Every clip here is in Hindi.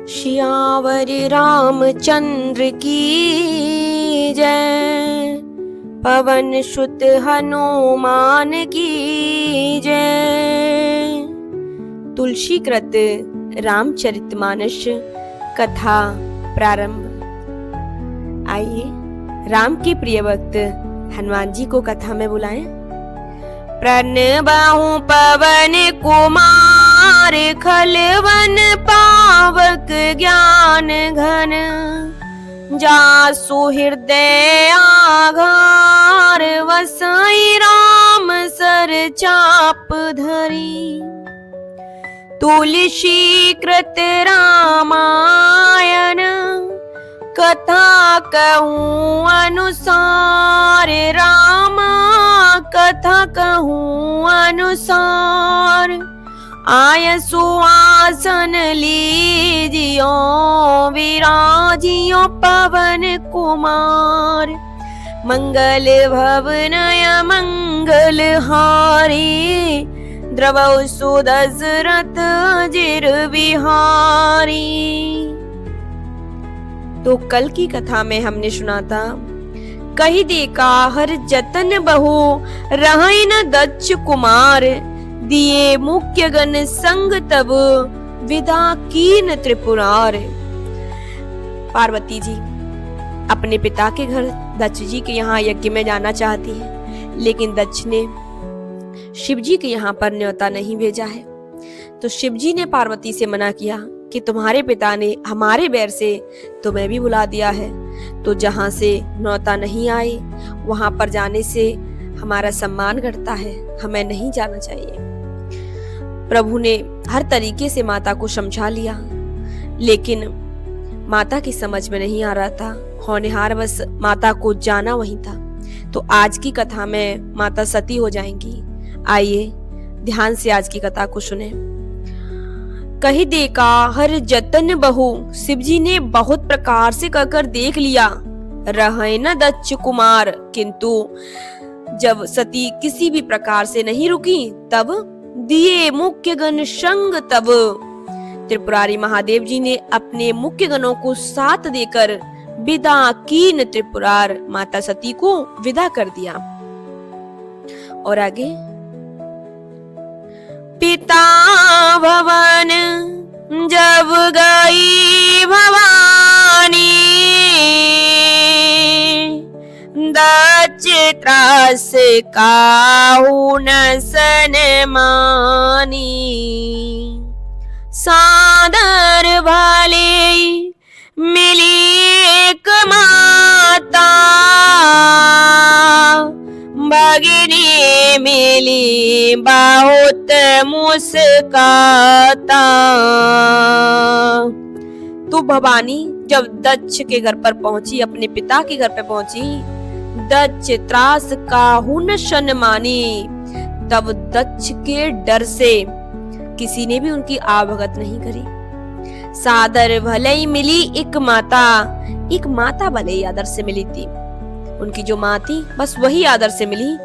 सियावर रामचंद्र की जय, पवन सुत हनुमान की जय। तुलसी कृत रामचरितमानस कथा प्रारंभ। आइए राम के प्रिय भक्त हनुमान जी को कथा में बुलाएं। प्रणबाहु पवन कुमार, खलवन पावक ज्ञान घन, जासु हृदय आधार, वसई राम सर चाप धरी। तुलसी कृत रामायण, कथा कहूँ अनुसार, रामा कथा कहूँ अनुसार। आय सुआसन लीजियो, विराजियो पवन कुमार। मंगल भवनय मंगल हारी, द्रवौ सुदशरथ अजिर बिहारी। तो कल की कथा में हमने सुना था, कही देखा हर जतन बहु, रहै न दक्ष कुमार। दिए मुख्य गण संग तब, विदा कीन त्रिपुरार। पार्वती जी अपने पिता के घर दक्ष जी के यहाँ यज्ञ में जाना चाहती है, लेकिन दक्ष ने शिव जी के यहाँ पर न्योता नहीं भेजा है। तो शिव जी ने पार्वती से मना किया कि तुम्हारे पिता ने हमारे बैर से तुम्हें भी बुला दिया है, तो जहां से न्योता नहीं आए वहां पर जाने से हमारा सम्मान घटता है, हमें नहीं जाना चाहिए। प्रभु ने हर तरीके से माता को समझा लिया, लेकिन माता की समझ में नहीं आ रहा था। होनहार बस माता को जाना वही था। तो आज की कथा में माता सती हो जाएंगी। आइए ध्यान से आज की कथा को सुने। कही देखा हर जतन बहु, शिव जी ने बहुत प्रकार से कहकर देख लिया। रहे न दक्ष कुमार, किंतु जब सती किसी भी प्रकार से नहीं रुकी, तब दिए मुख्य गण संग तब, त्रिपुरारी महादेव जी ने अपने मुख्य गणों को साथ देकर विदा कीन त्रिपुरार, माता सती को विदा कर दिया। और आगे, पिता भवन जब गई भवानी, दक्ष त्रास काहू न सनमानी। सादर भले मिली एक माता, भगिनी मिली बहुत मुस्काता। तो भवानी जब दक्ष के घर पर पहुंची, अपने पिता के घर पर पहुंची, दक्ष त्रास काहू न सनमानी, तब दक्ष के डर से किसी ने भी उनकी आवभगत नहीं करी। सादर भले ही मिली एक माता भले ही आदर से मिली थी। उनकी जो माँ थी बस वही आदर से मिली।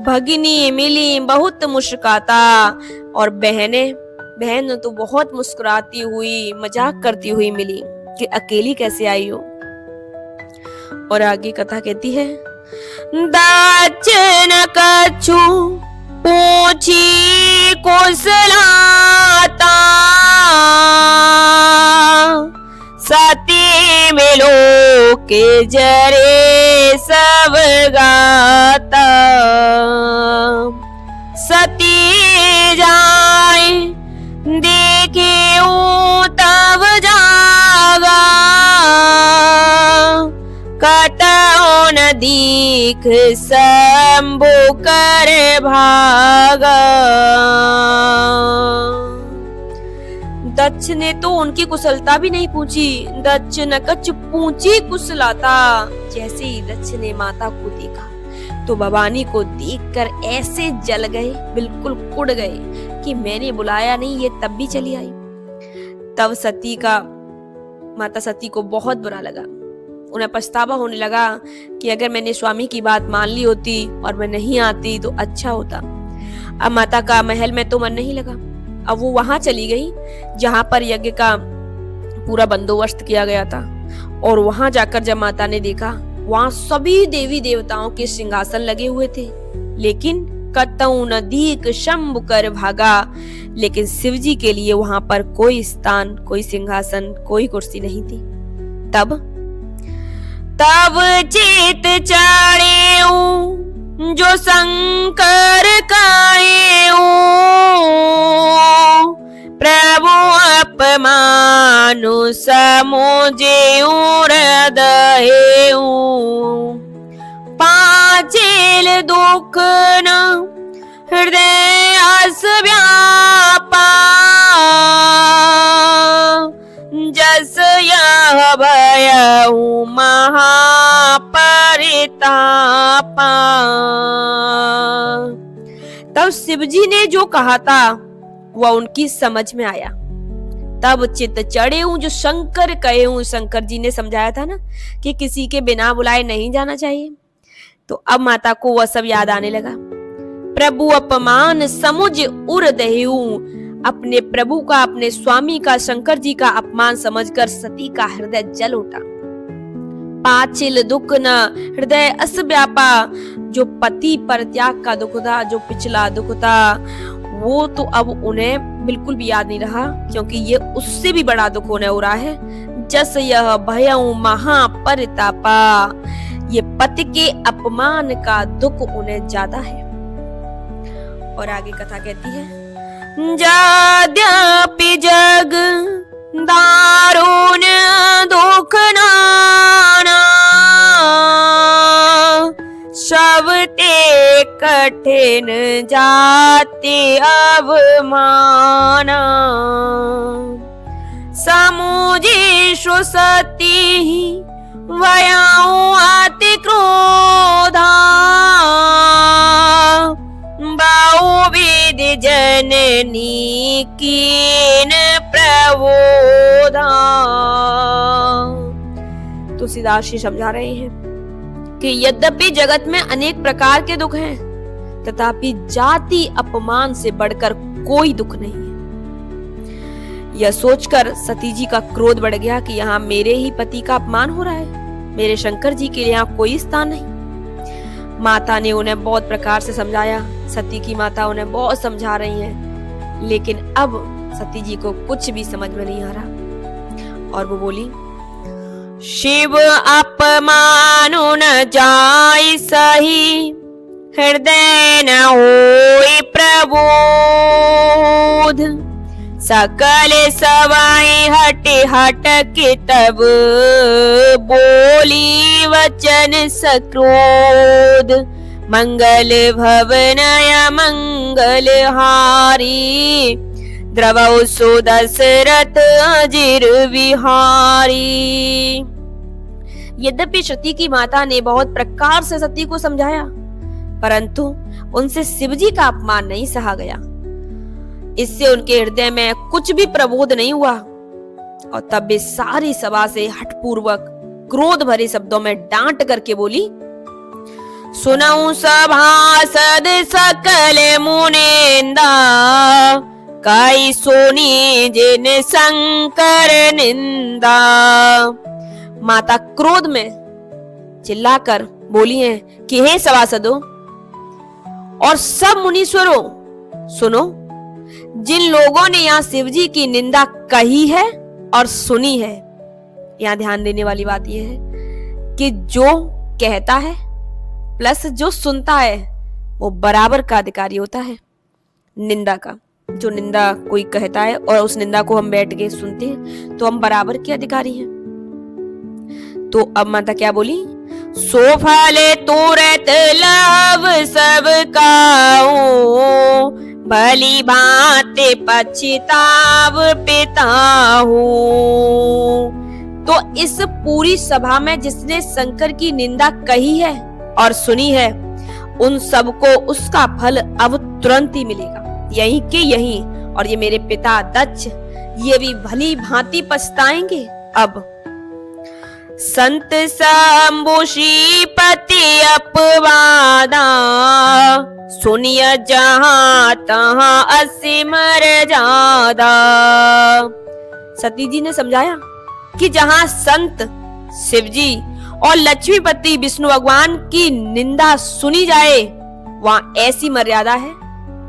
भगिनी मिली बहुत मुस्कुराता, और बहन तो बहुत मुस्कुराती हुई मजाक करती हुई मिली कि अकेली कैसे आई हो। और आगे कथा कहती है, दक्ष न कछु पूछी कुशलाता, सती मिलो के जरे सब गाता। सती जाए देखे तब जागा, कटौ न दीख शंभु कर भागा। दक्ष ने तो उनकी कुशलता भी नहीं पूछी। दक्ष न कछ पूछी कुशलता। जैसे ही दक्ष ने माता को देखा तो भवानी को देखकर ऐसे जल गए, बिल्कुल कुड़ गए कि मैंने बुलाया नहीं, ये तब भी चली आई। तब माता सती को बहुत बुरा लगा। उन्हें पछतावा होने लगा कि अगर मैंने स्वामी की बात मान ली होती और मैं नहीं आती तो अच्छा होता। अब माता का महल में तो मन नहीं लगा। अब वो वहां चली गई जहां पर यज्ञ का पूरा बंदोबस्त किया गया था। और वहां जाकर जब माता ने देखा, वहां सभी देवी देवताओं के सिंहासन लगे हुए थे, लेकिन कतऊ नदीक शंभु कर भागा, लेकिन शिव जी के लिए वहां पर कोई स्थान, कोई सिंहासन, कोई कुर्सी नहीं थी। तब चित चढ़े जो शंकर काए, प्रभु अपमानु समुझे हृदय, पाचेल दुख न हृदय अस व्यापा, जस यह भयउ महापरितापा। तब शिव जी ने जो कहा था वह उनकी समझ में आया। तब चित चढ़े हूं जो शंकर कहे हूं। शंकर जी ने समझाया था ना कि किसी के बिना बुलाए नहीं जाना चाहिए। तो अब माता को वह सब याद आने लगा। प्रभु अपमान समुझ उरदहु, अपने प्रभु का, अपने स्वामी का, शंकर जी का अपमान समझकर सती का हृदय जल उठा। पाचिल दुख न हृदय अस व्यापा, जो पति परित्याग का दुख था, जो पिछला दुख था, वो तो अब उन्हें बिल्कुल भी याद नहीं रहा, क्योंकि ये उससे भी बड़ा दुख उन्हें हो रहा है। जस यह भयउ महापरितापा, ये पति के अपमान का दुख उन्हें ज्यादा है। और आगे कथा कहती है, यद्यपि जग दारुण दुख नाना, सबते कठिन जाति अवमाना, समुझे सती वयाऊ अति क्रोधा, बहुविध जननी कीन प्रबोधा। तुलसीदास जी समझा रहे हैं कि यद्यपि जगत में अनेक प्रकार के दुख हैं, तथापि जाति अपमान से बढ़कर कोई दुख नहीं है। यह सोचकर सती जी का क्रोध बढ़ गया कि यहाँ मेरे ही पति का अपमान हो रहा है, मेरे शंकर जी के लिए यहाँ कोई स्थान नहीं। माता ने उन्हें बहुत प्रकार से समझाया, सती की माता उन्हें बहुत समझा रही हैं, लेकिन अब सती जी को कुछ भी समझ में नहीं आ रहा। और वो बोली, शिव अपमानु न जाय सही, हृदय न होय प्रबोध, सकल सवाई हटे हटके तब, बोली वचन सक्रोध, मंगल भवनय मंगल हारी, द्रवौ सो दशरथ अजिर विहारी। यद्यपि सती की माता ने बहुत प्रकार से सती को समझाया, परंतु उनसे शिवजी का अपमान नहीं सहा गया। इससे उनके हृदय में कुछ भी प्रबोध नहीं हुआ, और तब वे सारी सभा से हठपूर्वक क्रोध भरे शब्दों में डांट करके बोली, सुनऊ सभासद सकल मुनिंदा, काई सोनी जिन शंकर निंदा। माता क्रोध में चिल्लाकर बोली है कि हे सभासदों और सब मुनीश्वरों, सुनो, जिन लोगों ने यहाँ शिवजी की निंदा कही है और सुनी है, यहाँ ध्यान देने वाली बात यह है कि जो कहता है प्लस जो सुनता है वो बराबर का अधिकारी होता है निंदा का। जो निंदा कोई कहता है और उस निंदा को हम बैठ के सुनते हैं तो हम बराबर के अधिकारी हैं। तो अब माता क्या बोली, सो फले तुरत लव सब काऊ, भली भांति पछताव पिताहू। तो इस पूरी सभा में जिसने शंकर की निंदा कही है और सुनी है, उन सबको उसका फल अब तुरंत ही मिलेगा, यहीं के यहीं। और ये मेरे पिता दक्ष, ये भी भली भांति पछताएंगे। अब संत शंभु श्रीपति अपवादा, सुनिय जहां तहां असीम मर्यादा। सती जी ने समझाया कि जहां संत शिवजी और लक्ष्मीपति विष्णु भगवान की निंदा सुनी जाए वहां ऐसी मर्यादा है।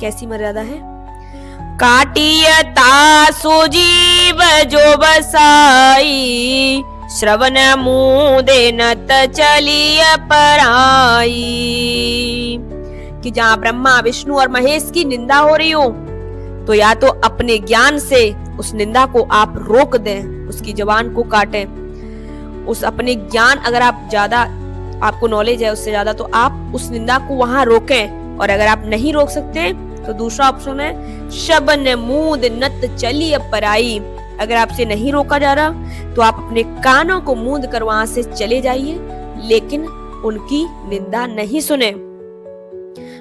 कैसी मर्यादा है? काटियता सुजीव जो बसाई, श्रवण मुदे नत चलिय पराई। कि जहां ब्रह्मा विष्णु और महेश की निंदा हो रही हो तो या तो अपने ज्ञान से उस निंदा को आप रोक दें, उसकी जुबान को काटें। उस अपने ज्ञान, अगर आप ज्यादा आपको नॉलेज है उससे ज्यादा, तो आप उस निंदा को वहां रोकें। और अगर आप नहीं रोक सकते तो दूसरा ऑप्शन है शबन मूद नत चलिए पराई। अगर आपसे नहीं रोका जा रहा तो आप अपने कानों को मूंद कर वहां से चले जाइए, लेकिन उनकी निंदा नहीं सुने।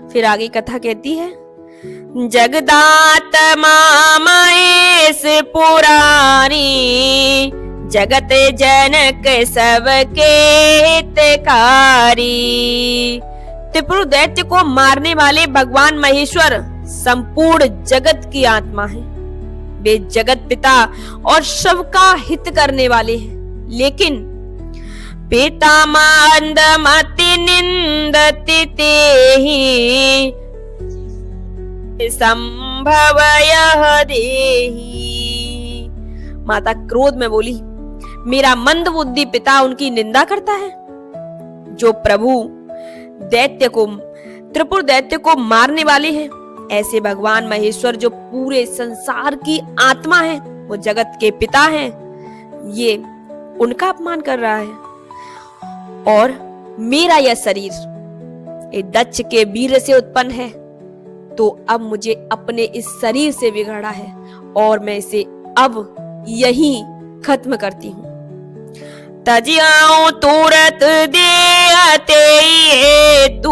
फिर आगे कथा कहती है, जगदात्मा महेश पुरारी, जगत जनक सबके हितकारी। त्रिपुर दैत्य को मारने वाले भगवान महेश्वर संपूर्ण जगत की आत्मा है। वे जगत पिता और सबका हित करने वाले हैं। लेकिन पिता मंदमति निंदति तेहि, संभव यह देहि। माता क्रोध में बोली, मेरा मंद बुद्धि पिता उनकी निंदा करता है। जो प्रभु दैत्य को, त्रिपुर दैत्य को मारने वाले हैं, ऐसे भगवान महेश्वर जो पूरे संसार की आत्मा है, वो जगत के पिता हैं, ये उनका अपमान कर रहा है। और मेरा यह शरीर एक दक्ष के वीर से उत्पन्न है, तो अब मुझे अपने इस शरीर से बिगड़ा है और मैं इसे अब यही खत्म करती हूँ। तजियाऊं तुरत देते तू,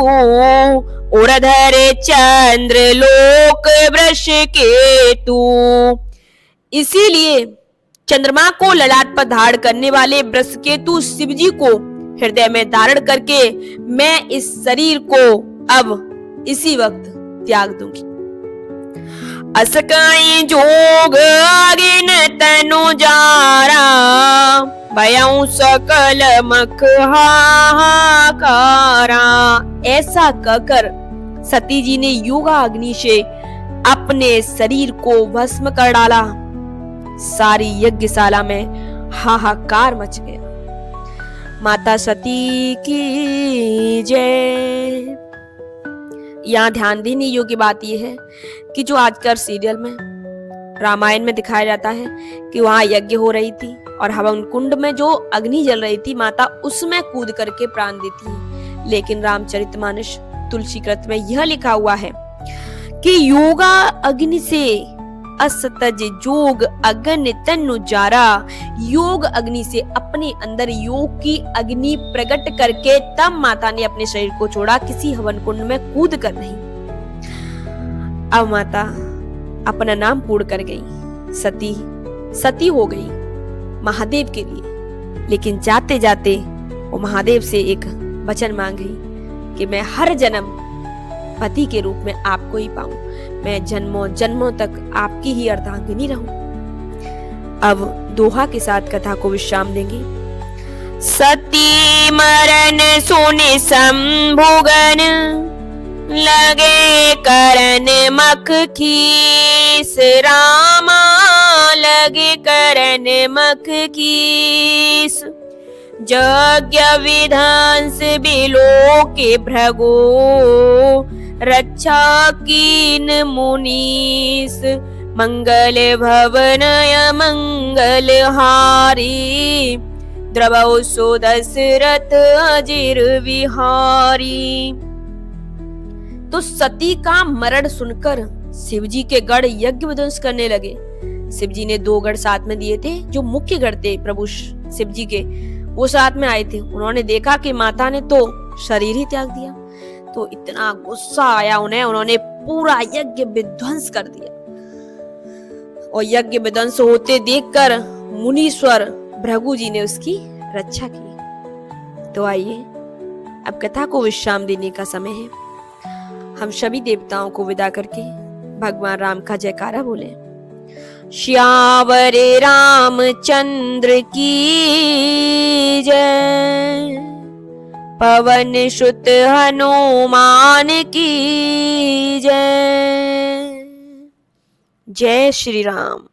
उड़धर चंद्र लोक वृष के तू। इसीलिए चंद्रमा को ललाट पर धारण करने वाले वृषकेतु शिव जी को हृदय में धारण करके मैं इस शरीर को अब इसी वक्त त्याग दूंगी। असकाई जोग अगिन तनु जारा, भयऊ सकल मख हाहाकारा। ऐसा कहकर सती जी ने योगा अग्नि से अपने शरीर को भस्म कर डाला। सारी यज्ञशाला में हाहाकार मच गया। माता सती की जय। यहाँ ध्यान देने योग्य बात यह है कि जो आजकल सीरियल में, रामायण में दिखाया जाता है कि वहां यज्ञ हो रही थी और हवन कुंड में जो अग्नि जल रही थी, माता उसमें कूद करके प्राण देती है। लेकिन रामचरितमानस तुलसीकृत में यह लिखा हुआ है कि योगा अग्नि से असतज जोग अग्नि तनु जारा। योग अग्नि से अपने अंदर योग की अग्नि प्रकट करके तब माता ने अपने शरीर को छोड़ा, किसी हवन कुंड में कूद कर नहीं। अब माता अपना नाम पूर्ण कर गई, सती हो गई महादेव के लिए। लेकिन जाते जाते वो महादेव से एक वचन मांग गई कि मैं हर जन्म पति के रूप में आपको ही पाऊं, मैं जन्मों जन्मों तक आपकी ही अर्धांगिनी रहूं। अब दोहा के साथ कथा को विश्राम देंगे। सती मरण सुनि संभुगन, लगे करन मख खीस। रामा लगे करन मख खीस। यज्ञ विध्वंस बिलो के भृगो, रक्षा कीन मुनीस। मंगल भवनय मंगल हारी, द्रवौ सो दशरथ अजिर विहारी। तो सती का मरण सुनकर शिवजी के गढ़ यज्ञ विध्वंस करने लगे। शिवजी ने 2 गढ़ साथ में दिए थे, जो मुख्य गढ़ थे प्रभु शिवजी के, वो साथ में आए थे। उन्होंने देखा कि माता ने तो शरीर ही त्याग दिया, तो इतना गुस्सा आया उन्हें, उन्होंने पूरा यज्ञ विध्वंस कर दिया। और यज्ञ विध्वंस होते देखकर मुनीश्वर भृगु जी ने उसकी रक्षा की। तो आइए अब कथा को विश्राम देने का समय है। हम सभी देवताओं को विदा करके भगवान राम का जयकारा बोले। श्यावर रामचंद्र की जय। पवन सुत हनुमान की जय। जय श्री राम।